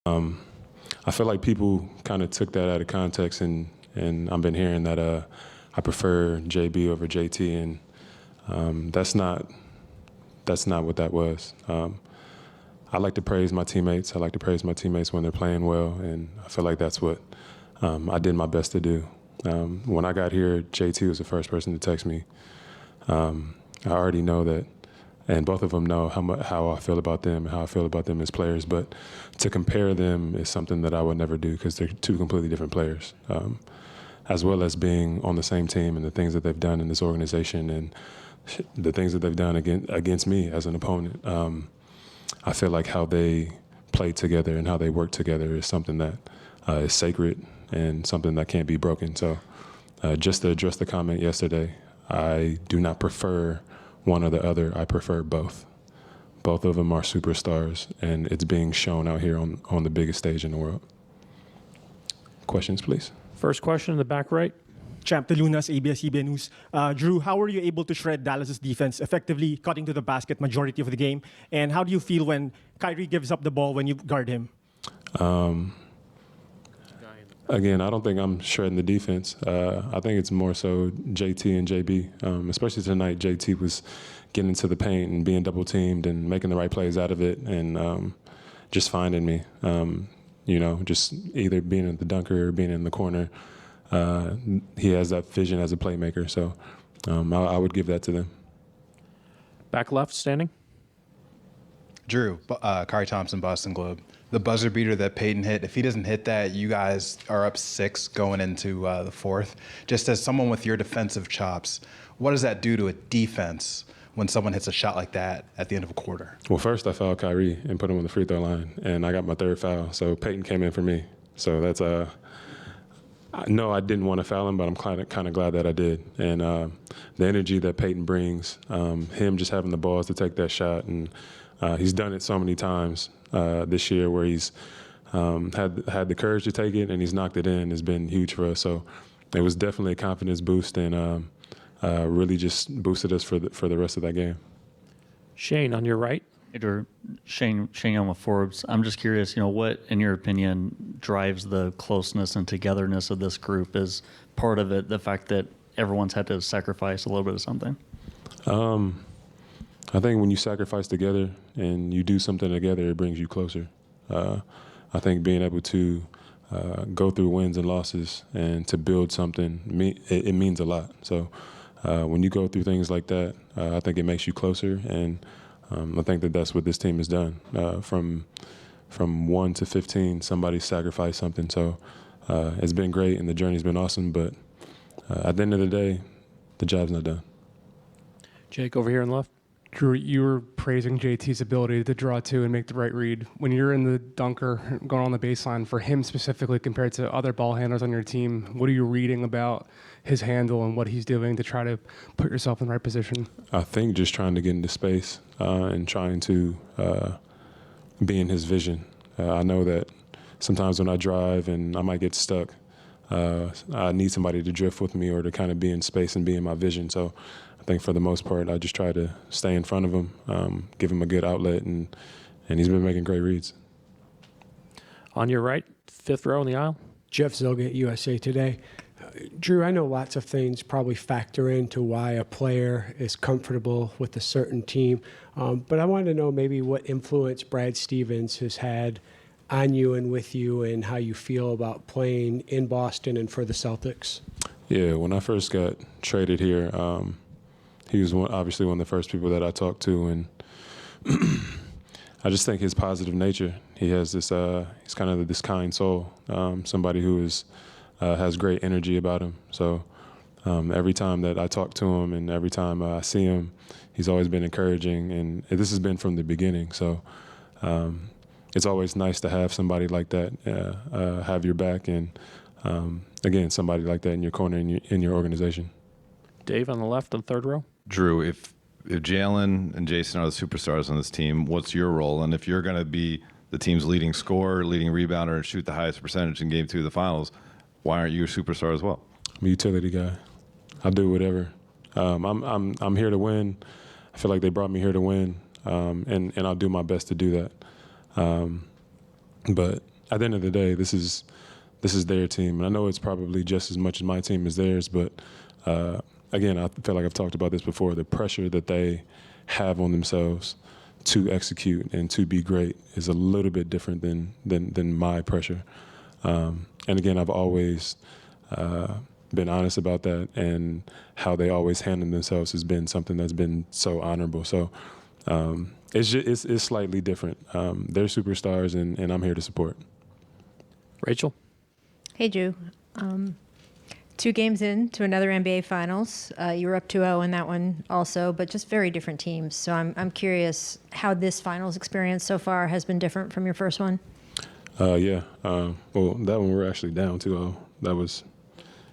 I feel like people kind of took that out of context, and I've been hearing that I prefer JB over JT, and that's not what that was. I like to praise my teammates. I like to praise my teammates when they're playing well, and I feel like that's what I did my best to do. When I got here, JT was the first person to text me. I already know that, and both of them know how I feel about them and how I feel about them as players. But to compare them is something that I would never do because they're two completely different players, as well as being on the same team and the things that they've done in this organization and the things that they've done against me as an opponent. I feel like how they play together and how they work together is something that is sacred and something that can't be broken. So just to address the comment yesterday, I do not prefer one or the other. I prefer both. Both of them are superstars, and it's being shown out here on the biggest stage in the world. Questions, please. First question in the back right. Champ De Lunas, ABS-CBN News. Jrue, how were you able to shred Dallas's defense, effectively cutting to the basket majority of the game? And how do you feel when Kyrie gives up the ball when you guard him? Again, I don't think I'm shredding the defense. I think it's more so JT and JB. Especially tonight, JT was getting into the paint and being double teamed and making the right plays out of it and just finding me. Just either being at the dunker or being in the corner. He has that vision as a playmaker, so I would give that to them. Back left, standing. Jrue, Kari Thompson, Boston Globe. The buzzer beater that Peyton hit, if he doesn't hit that, you guys are up 6 going into the fourth. Just as someone with your defensive chops, what does that do to a defense when someone hits a shot like that at the end of a quarter? Well, first I fouled Kyrie and put him on the free throw line, and I got my 3rd foul, so Peyton came in for me. So that's no, I didn't want to foul him, but I'm kind of glad that I did. And the energy that Peyton brings, him just having the balls to take that shot, and he's done it so many times this year where he's had the courage to take it and he's knocked it in has been huge for us. So it was definitely a confidence boost and really just boosted us for the rest of that game. Shane, on your right. Shane Young with Forbes. I'm just curious, what, in your opinion, drives the closeness and togetherness of this group? Is part of it the fact that everyone's had to sacrifice a little bit of something? I think when you sacrifice together and you do something together, it brings you closer. I think being able to go through wins and losses and to build something, it means a lot. So when you go through things like that, I think it makes you closer, and I think that's what this team has done. From 1 to 15, somebody sacrificed something. So it's been great, and the journey's been awesome. But at the end of the day, the job's not done. Jake, over here on the left. Jrue, you were praising JT's ability to draw to and make the right read. When you're in the dunker going on the baseline, for him specifically compared to other ball handlers on your team, what are you reading about his handle and what he's doing to try to put yourself in the right position? I think just trying to get into space and trying to be in his vision. I know that sometimes when I drive and I might get stuck, I need somebody to drift with me or to kind of be in space and be in my vision. So I think for the most part, I just try to stay in front of him, give him a good outlet, and he's been making great reads. On your right, 5th row in the aisle. Jeff Zilgate, USA Today. Jrue, I know lots of things probably factor into why a player is comfortable with a certain team, but I wanted to know maybe what influence Brad Stevens has had on you and with you and how you feel about playing in Boston and for the Celtics. Yeah, when I first got traded here, he was obviously one of the first people that I talked to, and I just think his positive nature. He has this, he's kind of this kind soul, somebody who has great energy about him. So every time that I talk to him and every time I see him, he's always been encouraging, and this has been from the beginning. So it's always nice to have somebody like that have your back, and again, somebody like that in your corner in your organization. Dave on the left on 3rd row. Jrue, if Jalen and Jason are the superstars on this team, what's your role? And if you're going to be the team's leading scorer, leading rebounder, and shoot the highest percentage in Game 2 of the Finals, why aren't you a superstar as well? I'm a utility guy. I do whatever. I'm here to win. I feel like they brought me here to win, and I'll do my best to do that. But at the end of the day, this is their team, and I know it's probably just as much as my team as theirs. But again, I feel like I've talked about this before. The pressure that they have on themselves to execute and to be great is a little bit different than my pressure. And again, I've always been honest about that, and how they always handle themselves has been something that's been so honorable. So it's slightly different. They're superstars, and I'm here to support. Rachel? Hey, Jrue. 2 games in to another NBA Finals. You were up 2-0 in that one also, but just very different teams. So I'm curious how this Finals experience so far has been different from your first one. Yeah. Well, that one we're actually down 2-0. That was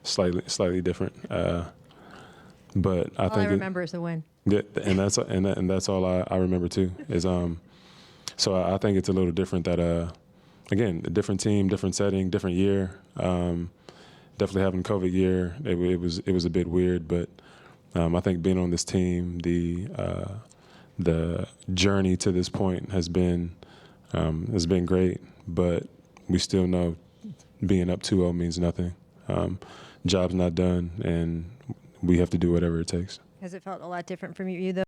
slightly different. But I All think I remember is the win. Yeah, and that's all I remember too. Is so I think it's a little different. That again, a different team, different setting, different year. Definitely having a COVID year, it was a bit weird. But I think being on this team, the journey to this point has been great. But we still know being up 2-0 means nothing. Job's not done, and we have to do whatever it takes. Has it felt a lot different from you, though?